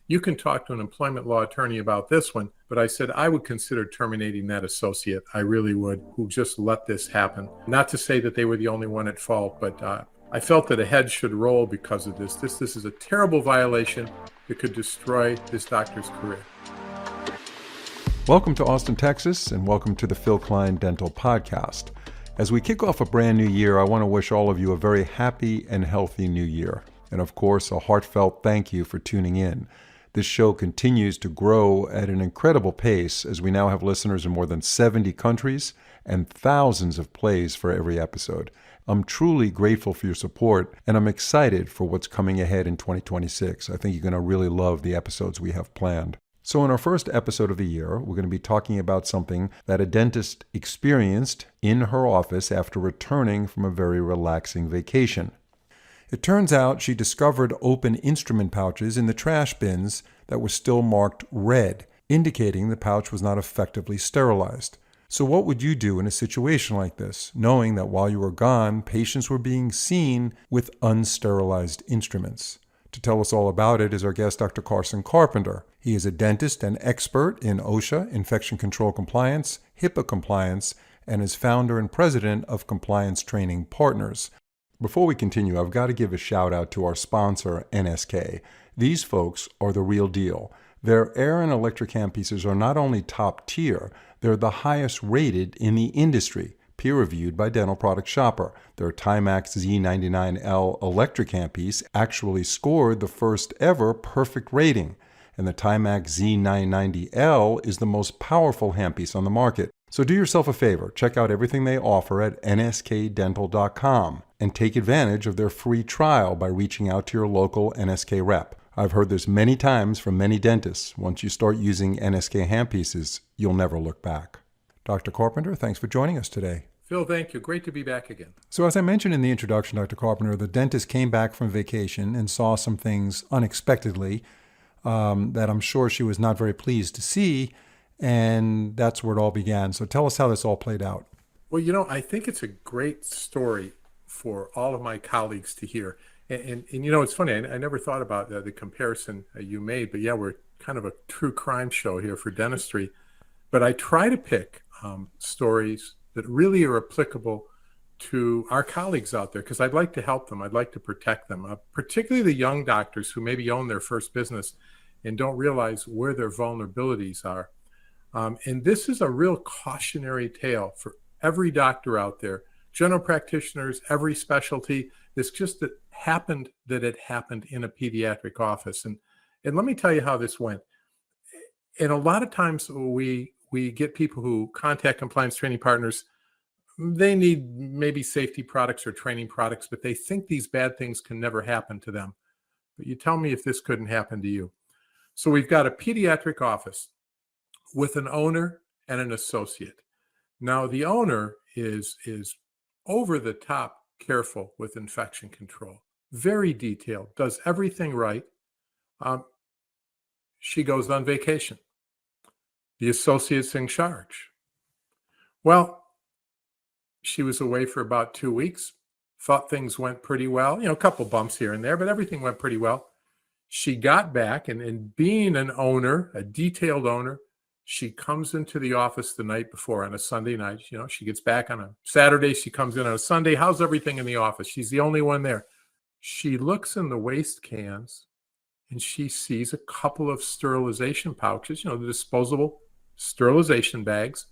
You can talk to an employment law attorney about this one, but I said I would consider terminating that associate. I really would, who just let this happen. Not to say that they were the only one at fault, but I felt that a head should roll because of this. This is a terrible violation that could destroy this doctor's career. Welcome to Austin, Texas, and welcome to the Phil Klein Dental Podcast. As we kick off a brand new year, I want to wish all of you a very happy and healthy new year. And of course, a heartfelt thank you for tuning in. This show continues to grow at an incredible pace as we now have listeners in more than 70 countries and thousands of plays for every episode. I'm truly grateful for your support, and I'm excited for what's coming ahead in 2026. I think you're going to really love the episodes we have planned. So in our first episode of the year, we're going to be talking about something that a dentist experienced in her office after returning from a very relaxing vacation. It turns out she discovered open instrument pouches in the trash bins that were still marked red, indicating the pouch was not effectively sterilized. So what would you do in a situation like this, knowing that while you were gone, patients were being seen with unsterilized instruments? To tell us all about it is our guest, Dr. Karson Carpenter. He is a dentist and expert in OSHA, Infection Control Compliance, HIPAA Compliance, and is founder and president of Compliance Training Partners. Before we continue, I've got to give a shout out to our sponsor, NSK. These folks are the real deal. Their air and electric handpieces are not only top tier, they're the highest rated in the industry, peer-reviewed by Dental Product Shopper. Their Timax Z99L electric handpiece actually scored the first ever perfect rating, and the Timax Z990L is the most powerful handpiece on the market. So do yourself a favor, check out everything they offer at nskdental.com and take advantage of their free trial by reaching out to your local NSK rep. I've heard this many times from many dentists. Once you start using NSK handpieces, you'll never look back. Dr. Carpenter, thanks for joining us today. Phil, thank you. Great to be back again. So as I mentioned in the introduction, Dr. Carpenter, the dentist came back from vacation and saw some things unexpectedly that I'm sure she was not very pleased to see, and that's where it all began. So tell us how this all played out. Well, I think it's a great story for all of my colleagues to hear. And it's funny, I never thought about the comparison you made, but yeah, we're kind of a true crime show here for dentistry. But I try to pick stories that really are applicable to our colleagues out there because I'd like to help them. I'd like to protect them, particularly the young doctors who maybe own their first business and don't realize where their vulnerabilities are. And this is a real cautionary tale for every doctor out there, general practitioners, every specialty. This just that it happened in a pediatric office. And let me tell you how this went. And a lot of times we get people who contact compliance training partners. They need maybe safety products or training products, but they think these bad things can never happen to them. But you tell me if this couldn't happen to you. So we've got a pediatric office with an owner and an associate. Now the owner is over the top careful with infection control, very detailed, does everything right. She goes on vacation. The associate's in charge. Well, she was away for about 2 weeks, thought things went pretty well, a couple bumps here and there, but everything went pretty well. She got back, and being an owner, a detailed owner, she comes into the office the night before on a Sunday night. She gets back on a Saturday. She comes in on a Sunday. How's everything in the office? She's the only one there. She looks in the waste cans, and she sees a couple of sterilization pouches, the disposable sterilization bags,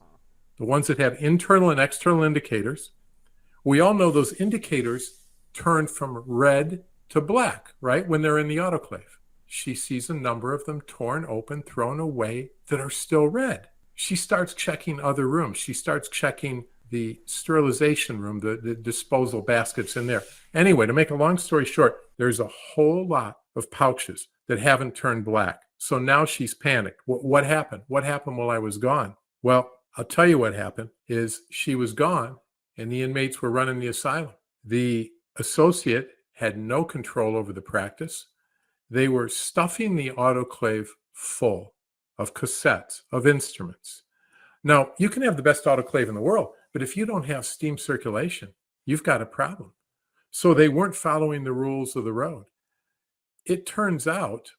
the ones that have internal and external indicators. We all know those indicators turn from red to black, right, when they're in the autoclave. She sees a number of them torn open, thrown away that are still red. She starts checking other rooms. She starts checking the sterilization room, the disposal baskets in there. Anyway, to make a long story short, there's a whole lot of pouches that haven't turned black. So now she's panicked. What happened? What happened while I was gone? Well, I'll tell you what happened is she was gone and the inmates were running the asylum. The associate had no control over the practice. They were stuffing the autoclave full of cassettes, of instruments. Now, you can have the best autoclave in the world, but if you don't have steam circulation, you've got a problem. So they weren't following the rules of the road. It turns out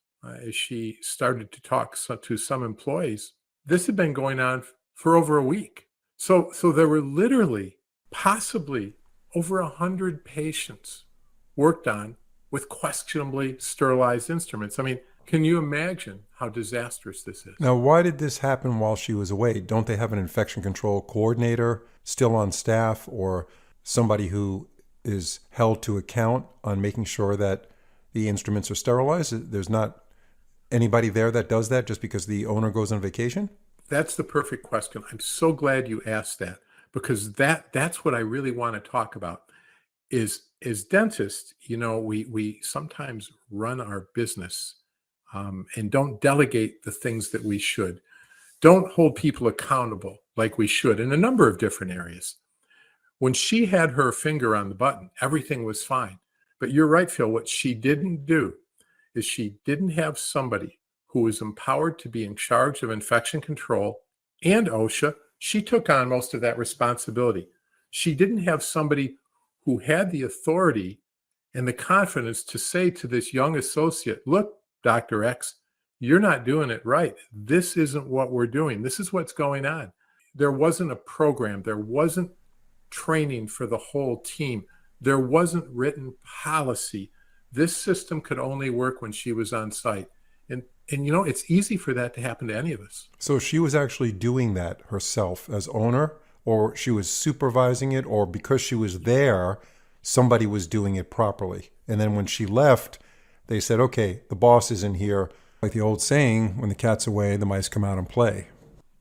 as she started to talk to some employees. This had been going on for over a week. So there were literally possibly over 100 patients worked on with questionably sterilized instruments. I mean, can you imagine how disastrous this is? Now, why did this happen while she was away? Don't they have an infection control coordinator still on staff, or somebody who is held to account on making sure that the instruments are sterilized? There's not anybody there that does that just because the owner goes on vacation? That's the perfect question. I'm so glad you asked that, because that's what I really want to talk about. Is as dentists, we sometimes run our business and don't delegate the things that we should. Don't hold people accountable like we should in a number of different areas. When she had her finger on the button, everything was fine. But you're right, Phil. What she didn't do is she didn't have somebody who was empowered to be in charge of infection control and OSHA. She took on most of that responsibility. She didn't have somebody who had the authority and the confidence to say to this young associate, look, Dr. X, you're not doing it right. This isn't what we're doing. This is what's going on. There wasn't a program. There wasn't training for the whole team. There wasn't written policy. This system could only work when she was on site. And it's easy for that to happen to any of us. So she was actually doing that herself as owner, or she was supervising it, or because she was there, somebody was doing it properly. And then when she left, they said, okay, the boss isn't here. Like the old saying, when the cat's away, the mice come out and play.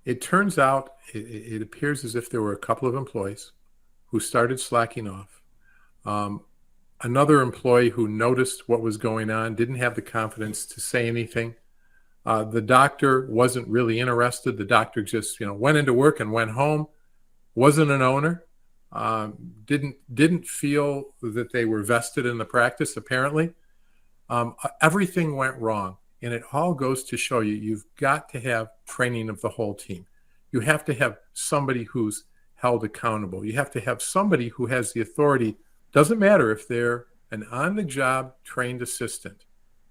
It turns out, it appears as if there were a couple of employees who started slacking off. Another employee who noticed what was going on didn't have the confidence to say anything. The doctor wasn't really interested. The doctor just, went into work and went home. Wasn't an owner. Didn't feel that they were vested in the practice. Apparently, everything went wrong, and it all goes to show you've got to have training of the whole team. You have to have somebody who's held accountable. You have to have somebody who has the authority. Doesn't matter if they're an on-the-job trained assistant.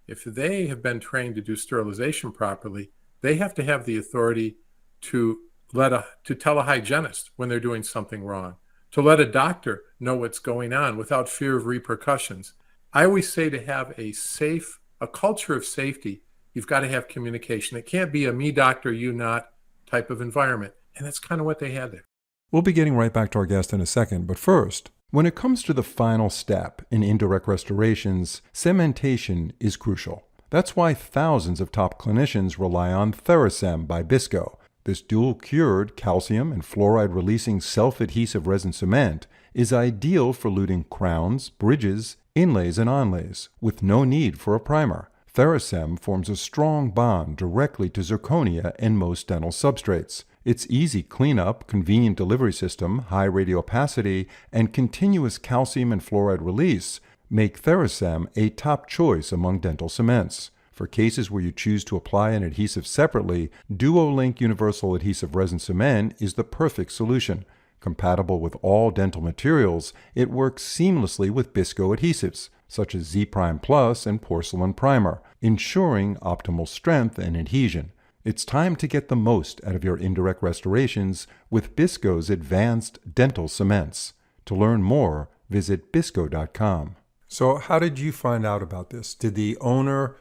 If they have been trained to do sterilization properly, they have to have the authority to tell a hygienist when they're doing something wrong, to let a doctor know what's going on without fear of repercussions. I always say to have a culture of safety, you've got to have communication. It can't be a me doctor, you not type of environment. And that's kind of what they had there. We'll be getting right back to our guest in a second, but first, when it comes to the final step in indirect restorations, cementation is crucial. That's why thousands of top clinicians rely on TheraCem by Bisco. This dual-cured calcium and fluoride-releasing self-adhesive resin cement is ideal for luting crowns, bridges, inlays, and onlays, with no need for a primer. TheraCem forms a strong bond directly to zirconia and most dental substrates. Its easy cleanup, convenient delivery system, high radiopacity, and continuous calcium and fluoride release make TheraCem a top choice among dental cements. For cases where you choose to apply an adhesive separately, Duolink Universal Adhesive Resin Cement is the perfect solution. Compatible with all dental materials, it works seamlessly with Bisco adhesives, such as Z Prime Plus and Porcelain Primer, ensuring optimal strength and adhesion. It's time to get the most out of your indirect restorations with Bisco's advanced dental cements. To learn more, visit bisco.com. So how did you find out about this? Did the owner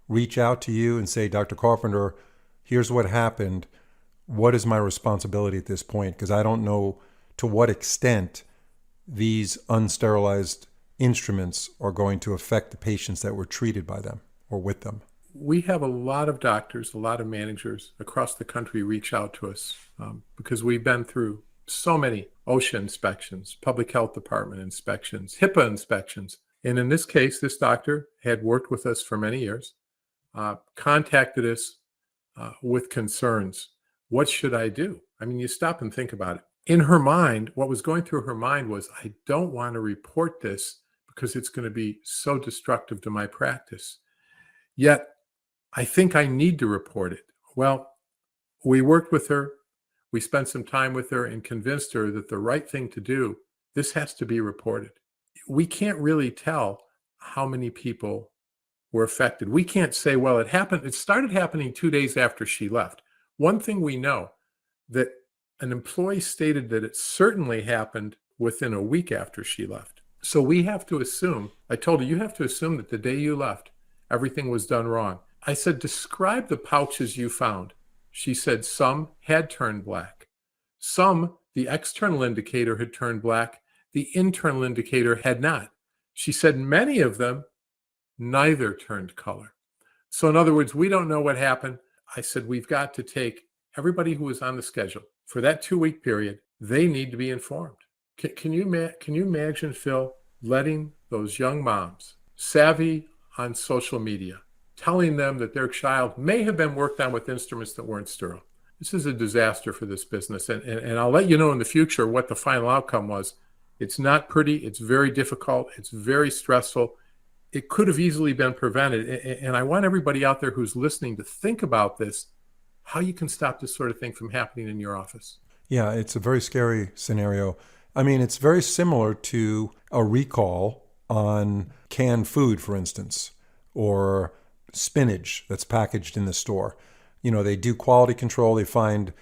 reach out to you and say, Dr. Carpenter, here's what happened. What is my responsibility at this point? Because I don't know to what extent these unsterilized instruments are going to affect the patients that were treated by them or with them. We have a lot of doctors, a lot of managers across the country reach out to us because we've been through so many OSHA inspections, public health department inspections, HIPAA inspections. And in this case, this doctor had worked with us for many years, contacted us with concerns. What should I do? I mean, you stop and think about it. In her mind, what was going through her mind was, I don't want to report this because it's going to be so destructive to my practice. Yet, I think I need to report it. Well, we worked with her. We spent some time with her and convinced her that the right thing to do, this has to be reported. We can't really tell how many people were affected. We can't say, well, it started happening 2 days after she left. One thing we know, that an employee stated that it certainly happened within a week after she left. So we have to assume, I told her, you have to assume that the day you left, everything was done wrong. I said, describe the pouches you found. She said some had turned black. Some, the external indicator had turned black. The internal indicator had not. She said many of them, neither turned color. So in other words, we don't know what happened. I said, we've got to take everybody who was on the schedule for that 2-week period. They need to be informed. Can you imagine, Phil, letting those young moms savvy on social media, telling them that their child may have been worked on with instruments that weren't sterile? This is a disaster for this business. And I'll let you know in the future what the final outcome was. It's not pretty. It's very difficult. It's very stressful. It could have easily been prevented. And I want everybody out there who's listening to think about this, how you can stop this sort of thing from happening in your office. Yeah, it's a very scary scenario. I mean, it's very similar to a recall on canned food, for instance, or spinach that's packaged in the store. You know, they do quality control, they find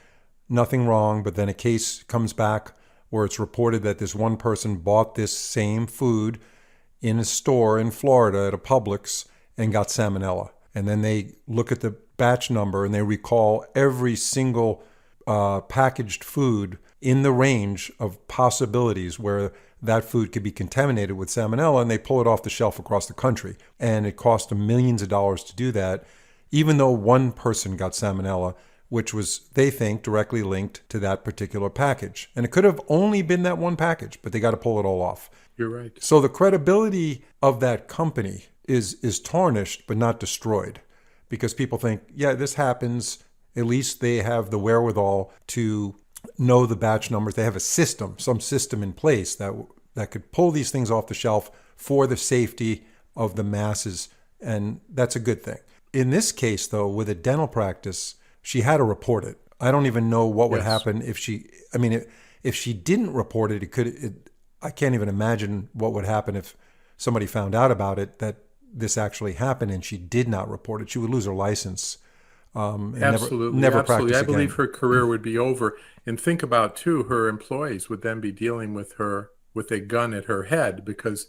nothing wrong, but then a case comes back where it's reported that this one person bought this same food in a store in Florida at a Publix and got salmonella. And then they look at the batch number and they recall every single packaged food in the range of possibilities where that food could be contaminated with salmonella, and they pull it off the shelf across the country. And it cost them millions of dollars to do that, even though one person got salmonella, which was, they think, directly linked to that particular package. And it could have only been that one package, but they got to pull it all off. You're right. So the credibility of that company is tarnished but not destroyed, because people think, yeah, this happens. At least they have the wherewithal to know the batch numbers. They have a system, some system in place that could pull these things off the shelf for the safety of the masses, and that's a good thing. In this case, though, with a dental practice, she had to report it. I don't even know what would happen if she, if she didn't report it, I can't even imagine what would happen if somebody found out about it, that this actually happened and she did not report it. She would lose her license. Absolutely. Never Absolutely. practice I again. believe her career would be over. And think about, too, her employees would then be dealing with her with a gun at her head, because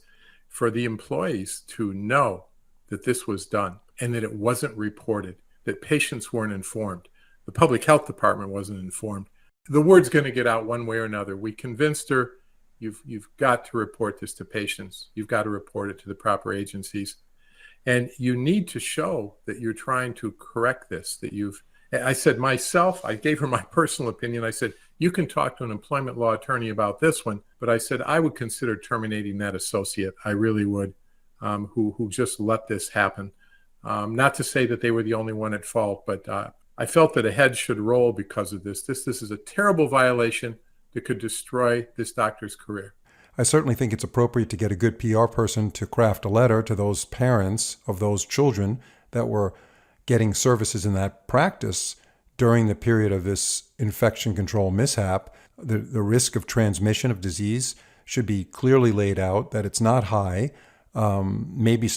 for the employees to know that this was done and that it wasn't reported, that patients weren't informed, the public health department wasn't informed, the word's going to get out one way or another. We convinced her, you've got to report this to patients. You've got to report it to the proper agencies. And you need to show that you're trying to correct this, I said myself, I gave her my personal opinion. I said, you can talk to an employment law attorney about this one, but I said, I would consider terminating that associate. I really would, who just let this happen. Not to say that they were the only one at fault, but I felt that a head should roll because of this. This is a terrible violation that could destroy this doctor's career. I certainly think it's appropriate to get a good PR person to craft a letter to those parents of those children that were getting services in that practice during the period of this infection control mishap. The risk of transmission of disease should be clearly laid out, that it's not high, maybe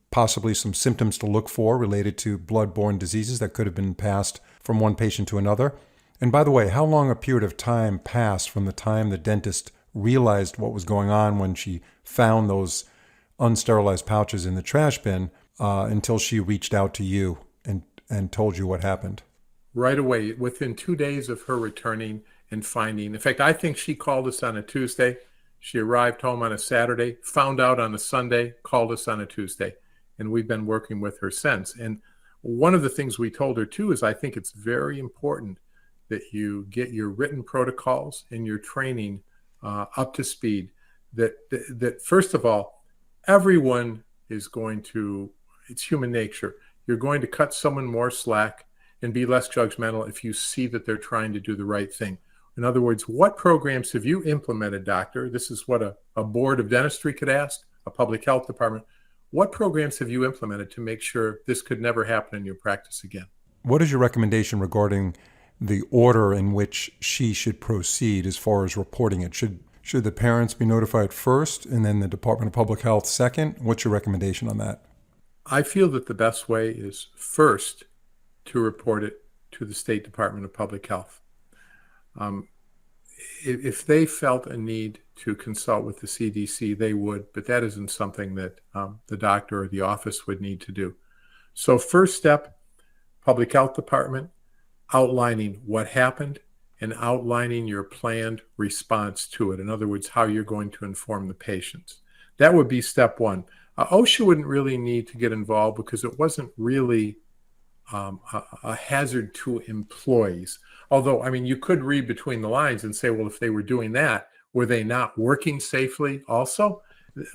possibly some symptoms to look for related to blood-borne diseases that could have been passed from one patient to another. And by the way, how long a period of time passed from the time the dentist realized what was going on when she found those unsterilized pouches in the trash bin until she reached out to you and told you what happened? Right away, within 2 days of her returning and finding. In fact, I think she called us on a Tuesday. She arrived home on a Saturday, found out on a Sunday, called us on a Tuesday. And we've been working with her since. And one of the things we told her, too, is I think it's very important that you get your written protocols and your training up to speed. That first of all, everyone is going to, it's human nature. You're going to cut someone more slack and be less judgmental if you see that they're trying to do the right thing. In other words, what programs have you implemented, doctor? This is what a board of dentistry could ask, a public health department. What programs have you implemented to make sure this could never happen in your practice again? What is your recommendation regarding the order in which she should proceed as far as reporting it? Should the parents be notified first and then the Department of Public Health second? What's your recommendation on that? I feel that the best way is first to report it to the State Department of Public Health. Um, if they felt a need to consult with the CDC, they would, but that isn't something that the doctor or the office would need to do. So first step, Public Health Department, outlining what happened and outlining your planned response to it. In other words, how you're going to inform the patients. That would be step one. OSHA wouldn't really need to get involved because it wasn't really a hazard to employees. Although, I mean, you could read between the lines and say, well, if they were doing that, were they not working safely also?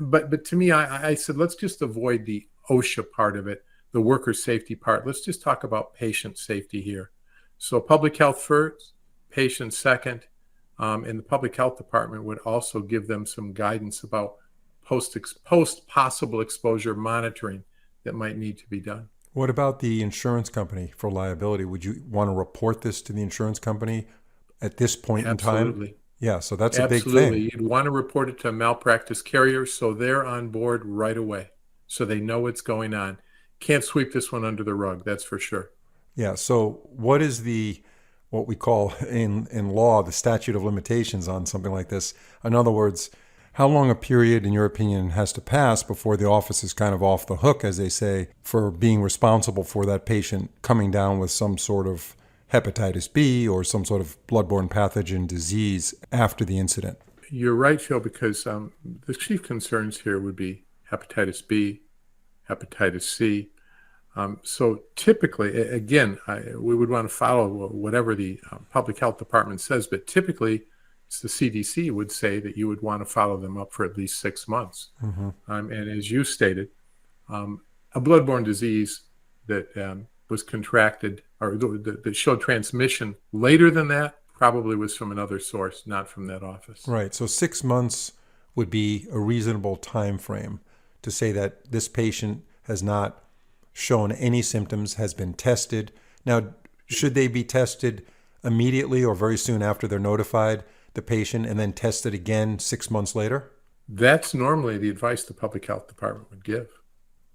But to me, I said, let's just avoid the OSHA part of it, the worker safety part. Let's just talk about patient safety here. So public health first, patient second, and the public health department would also give them some guidance about post possible exposure monitoring that might need to be done. What about the insurance company for liability? Would you want to report this to the insurance company at this point in time? Absolutely. Yeah, so that's a Absolutely. big thing. You'd want to report it to a malpractice carrier so they're on board right away, so they know what's going on. Can't sweep this one under the rug, that's for sure. Yeah, so what is what we call in law the statute of limitations on something like this? In other words, how long a period, in your opinion, has to pass before the office is kind of off the hook, as they say, for being responsible for that patient coming down with some sort of hepatitis B or some sort of bloodborne pathogen disease after the incident? You're right, Phil, because the chief concerns here would be hepatitis B, hepatitis C. So typically, again, we would want to follow whatever the public health department says, but typically the CDC would say that you would want to follow them up for at least 6 months. Mm-hmm. And as you stated, a bloodborne disease that was contracted or that showed transmission later than that probably was from another source, not from that office. Right. So 6 months would be a reasonable time frame to say that this patient has not shown any symptoms, has been tested. Now, should they be tested immediately or very soon after they're notified, the patient, and then tested again 6 months later? That's normally the advice the public health department would give,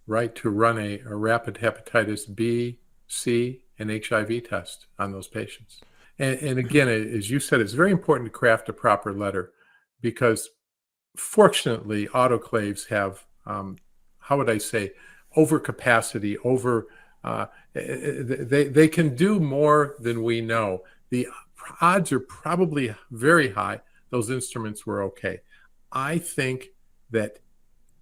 right? To run a rapid hepatitis B, C, and HIV test on those patients. And again, as you said, it's very important to craft a proper letter because fortunately, autoclaves have, how would I say, overcapacity, they can do more than we know. The odds are probably very high those instruments were okay. I think that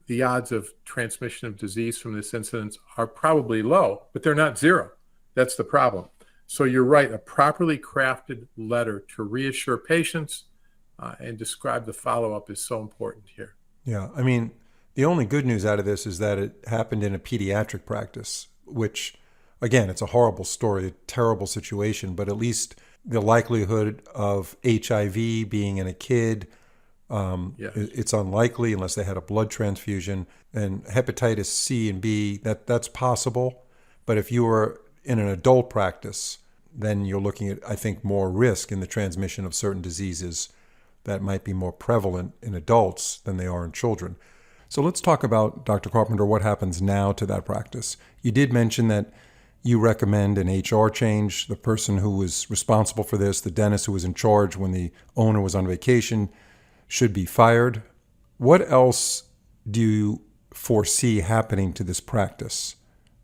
the odds of transmission of disease from this incident are probably low, but they're not zero. That's the problem. So you're right, a properly crafted letter to reassure patients and describe the follow-up is so important here. Yeah, I mean, the only good news out of this is that it happened in a pediatric practice, which, again, it's a horrible story, a terrible situation, but at least the likelihood of HIV being in a kid, Yes. it's unlikely unless they had a blood transfusion. And hepatitis C and B, that's possible. But if you were in an adult practice, then you're looking at, I think, more risk in the transmission of certain diseases that might be more prevalent in adults than they are in children. So let's talk about, Dr. Carpenter, what happens now to that practice. You did mention that you recommend an HR change. The person who was responsible for this, the dentist who was in charge when the owner was on vacation, should be fired. What else do you foresee happening to this practice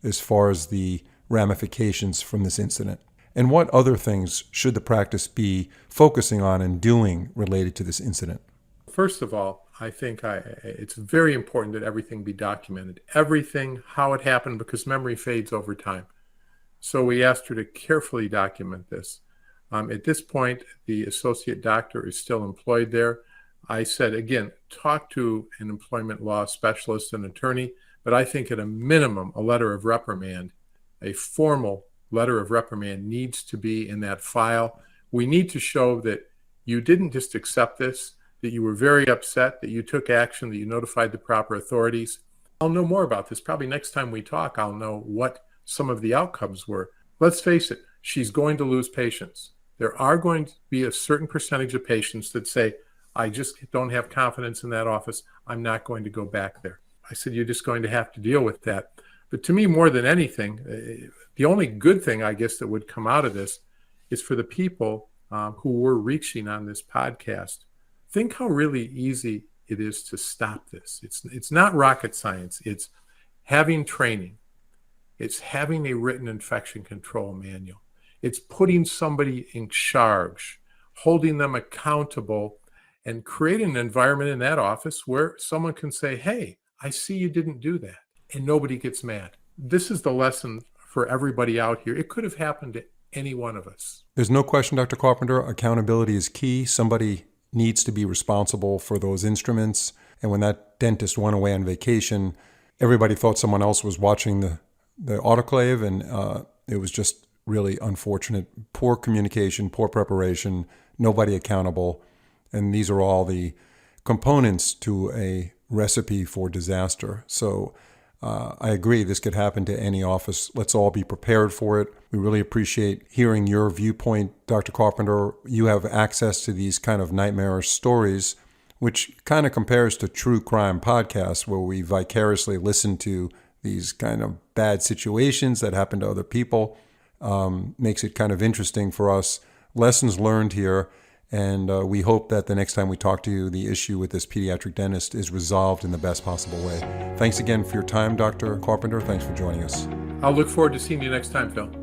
as far as the ramifications from this incident? And what other things should the practice be focusing on and doing related to this incident? First of all, I think it's very important that everything be documented. Everything, how it happened, because memory fades over time. So we asked her to carefully document this. At this point, the associate doctor is still employed there. I said, again, talk to an employment law specialist, an attorney, but I think at a minimum, a letter of reprimand, a formal letter of reprimand needs to be in that file. We need to show that you didn't just accept this, that you were very upset, that you took action, that you notified the proper authorities. I'll know more about this. Probably next time we talk, I'll know what some of the outcomes were. Let's face it, she's going to lose patients. There are going to be a certain percentage of patients that say, I just don't have confidence in that office. I'm not going to go back there. I said, you're just going to have to deal with that. But to me, more than anything, the only good thing, I guess, that would come out of this is for the people who we're reaching on this podcast. Think how really easy it is to stop this. It's not rocket science. It's having training. It's having a written infection control manual. It's putting somebody in charge, holding them accountable, and creating an environment in that office where someone can say, hey, I see you didn't do that, and nobody gets mad. This is the lesson for everybody out here. It could have happened to any one of us. There's no question, Dr. Carpenter, accountability is key. Somebody needs to be responsible for those instruments. And when that dentist went away on vacation, everybody thought someone else was watching the autoclave, and it was just really unfortunate. Poor communication, poor preparation, nobody accountable. And these are all the components to a recipe for disaster. So I agree, this could happen to any office. Let's all be prepared for it. We really appreciate hearing your viewpoint, Dr. Carpenter. You have access to these kind of nightmarish stories, which kind of compares to true crime podcasts where we vicariously listen to these kind of bad situations that happen to other people. Makes it kind of interesting for us. Lessons learned here. And we hope that the next time we talk to you, the issue with this pediatric dentist is resolved in the best possible way. Thanks again for your time, Dr. Carpenter. Thanks for joining us. I'll look forward to seeing you next time, Phil.